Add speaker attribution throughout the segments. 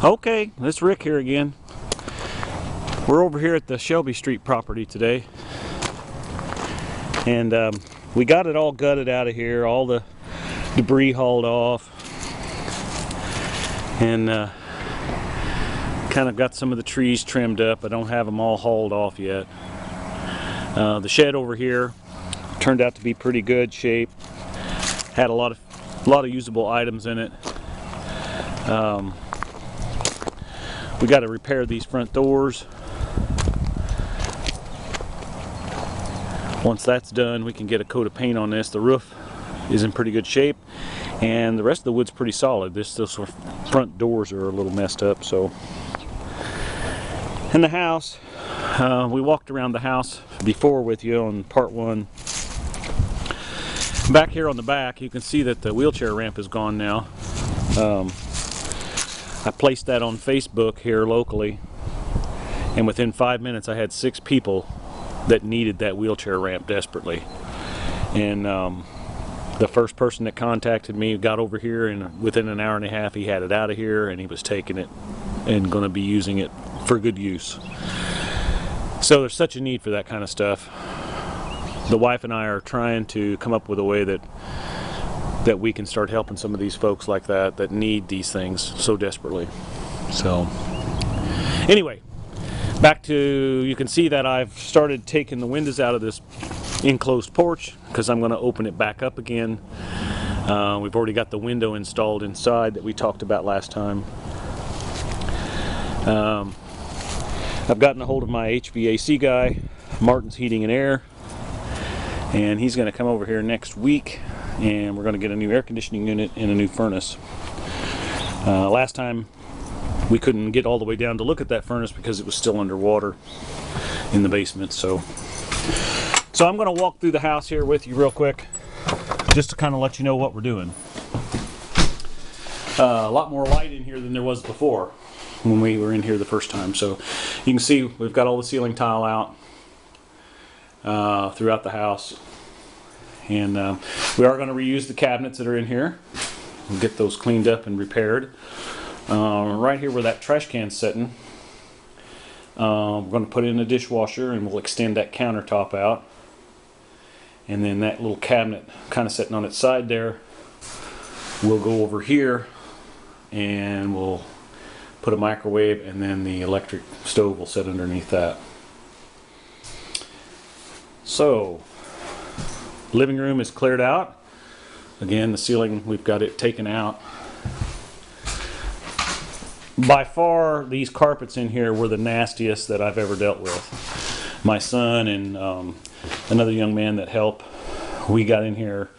Speaker 1: Okay, it's Rick here again. We're over here at the Shelby Street property today, and we got it all gutted out of here, all the debris hauled off, and kind of got some of the trees trimmed up. I don't have them all hauled off yet. The shed over here turned out to be pretty good shape. Had a lot of usable items in it. We got to repair these front doors. Once that's done, we can get a coat of paint on this. The roof is in pretty good shape, and the rest of the wood's pretty solid. Those front doors are a little messed up. So, in the house, we walked around the house before with you on part one. Back here on the back, you can see that the wheelchair ramp is gone now. I placed that on Facebook here locally, and within 5 minutes I had 6 people that needed that wheelchair ramp desperately. And the first person that contacted me got over here, and within an hour and a half he had it out of here, and he was taking it and going to be using it for good use. So there's such a need for that kind of stuff. The wife and I are trying to come up with a way that we can start helping some of these folks like that need these things so desperately. So anyway, back to, you can see that I've started taking the windows out of this enclosed porch because I'm going to open it back up again. We've already got the window installed inside that we talked about last time. I've gotten a hold of my HVAC guy, Martin's Heating and Air, and he's going to come over here next week, and we're going to get a new air conditioning unit and a new furnace. Last time we couldn't get all the way down to look at that furnace because it was still underwater in the basement. So I'm going to walk through the house here with you real quick, just to kind of let you know what we're doing. A lot more light in here than there was before when we were in here the first time. So you can see we've got all the ceiling tile out throughout the house. And we are going to reuse the cabinets that are in here and get those cleaned up and repaired. Right here where that trash can's sitting, we're going to put in a dishwasher, and we'll extend that countertop out. And then that little cabinet kind of sitting on its side there, we'll go over here and we'll put a microwave, and then the electric stove will sit underneath that. So living room is cleared out. Again, the ceiling, we've got it taken out. By far, these carpets in here were the nastiest that I've ever dealt with. My son and another young man that helped, we got in here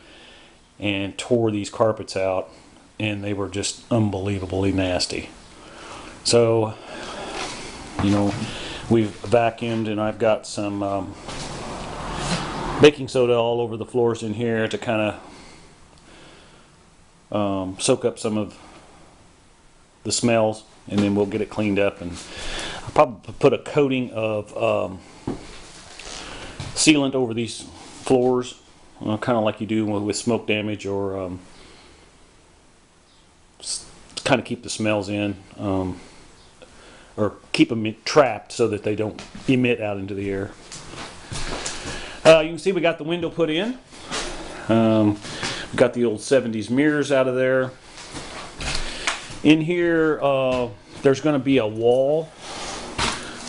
Speaker 1: and tore these carpets out, and they were just unbelievably nasty. So, you know, we've vacuumed, and I've got some baking soda all over the floors in here to kind of soak up some of the smells, and then we'll get it cleaned up. And I'll probably put a coating of sealant over these floors, kind of like you do with smoke damage, or kind of keep the smells in, or keep them trapped so that they don't emit out into the air. You can see we got the window put in. We got the old 70s mirrors out of there. In here, there's going to be a wall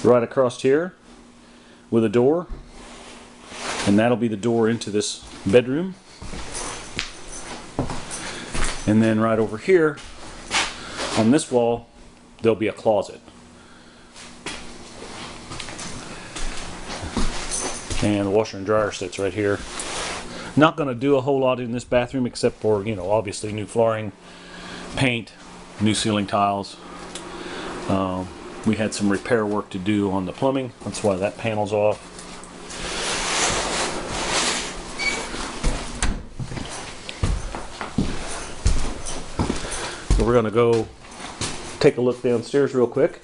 Speaker 1: right across here with a door, and that'll be the door into this bedroom. And then right over here on this wall, there'll be a closet. And the washer and dryer sits right here. Not going to do a whole lot in this bathroom except for, you know, obviously new flooring, paint, new ceiling tiles. We had some repair work to do on the plumbing. That's why that panel's off. So we're going to go take a look downstairs real quick.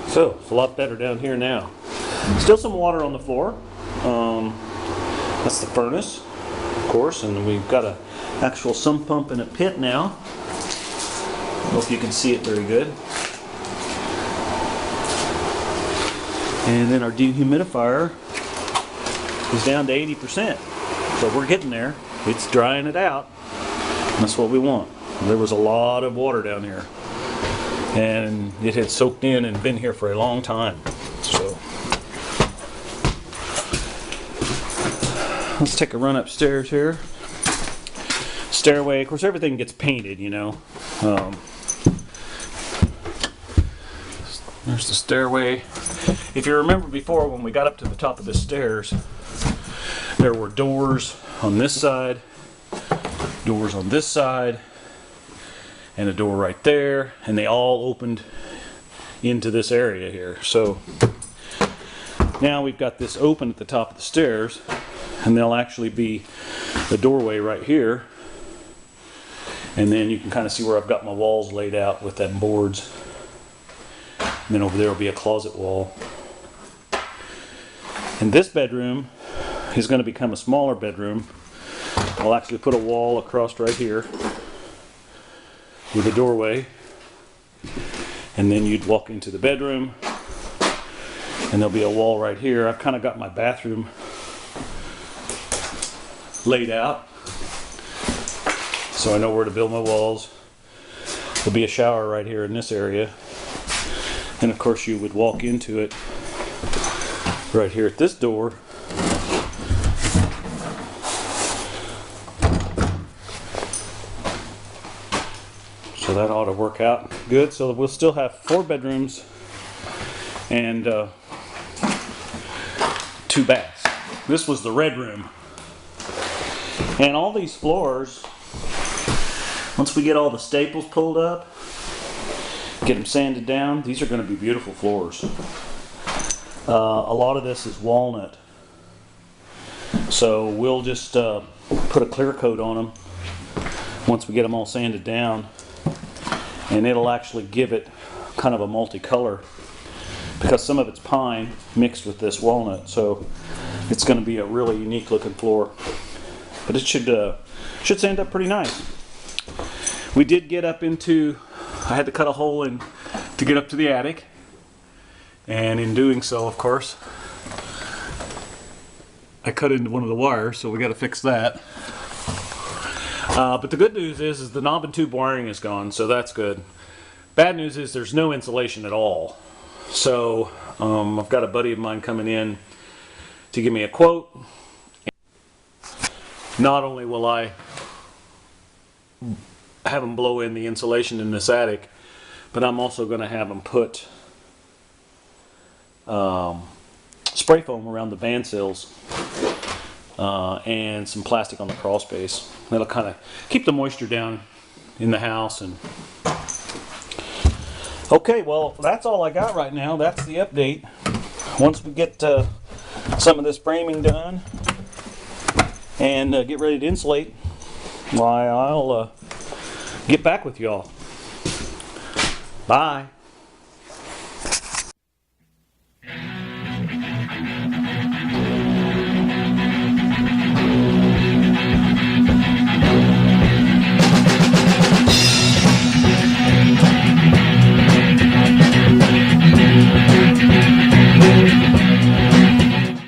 Speaker 1: So it's a lot better down here now. Still some water on the floor. That's the furnace, of course, and we've got an actual sump pump in a pit now. I don't know if you can see it very good. And then our dehumidifier is down to 80%. So we're getting there. It's drying it out. That's what we want. There was a lot of water down here, and it had soaked in and been here for a long time. So let's take a run upstairs here. Stairway, of course everything gets painted, you know. There's the stairway. If you remember before, when we got up to the top of the stairs, there were doors on this side, doors on this side, and a door right there, and they all opened into this area here. So now we've got this open at the top of the stairs, and there'll actually be the doorway right here, and then you can kind of see where I've got my walls laid out with them boards. And then over there will be a closet wall. And this bedroom is going to become a smaller bedroom. I'll actually put a wall across right here with a doorway, and then you'd walk into the bedroom, and there'll be a wall right here. I've kind of got my bathroom laid out, so I know where to build my walls. There'll be a shower right here in this area, and of course you would walk into it right here at this door. So that ought to work out good. So we'll still have 4 bedrooms and 2 baths. This was the red room. And all these floors, once we get all the staples pulled up, get them sanded down, these are going to be beautiful floors. A lot of this is walnut. So we'll just put a clear coat on them once we get them all sanded down. And it'll actually give it kind of a multicolor, because some of it's pine mixed with this walnut, so it's going to be a really unique looking floor. But it should stand up pretty nice. We did get up into, I had to cut a hole in to get up to the attic, and in doing so, of course, I cut into one of the wires, so we got to fix that. But the good news is the knob and tube wiring is gone, so that's good. Bad news is there's no insulation at all. So I've got a buddy of mine coming in to give me a quote. Not only will I have him blow in the insulation in this attic, but I'm also going to have him put spray foam around the band sills. And some plastic on the crawl space. That'll kind of keep the moisture down in the house. And okay, well, that's all I got right now. That's the update. Once we get some of this framing done and get ready to insulate, why, I'll get back with y'all. Bye.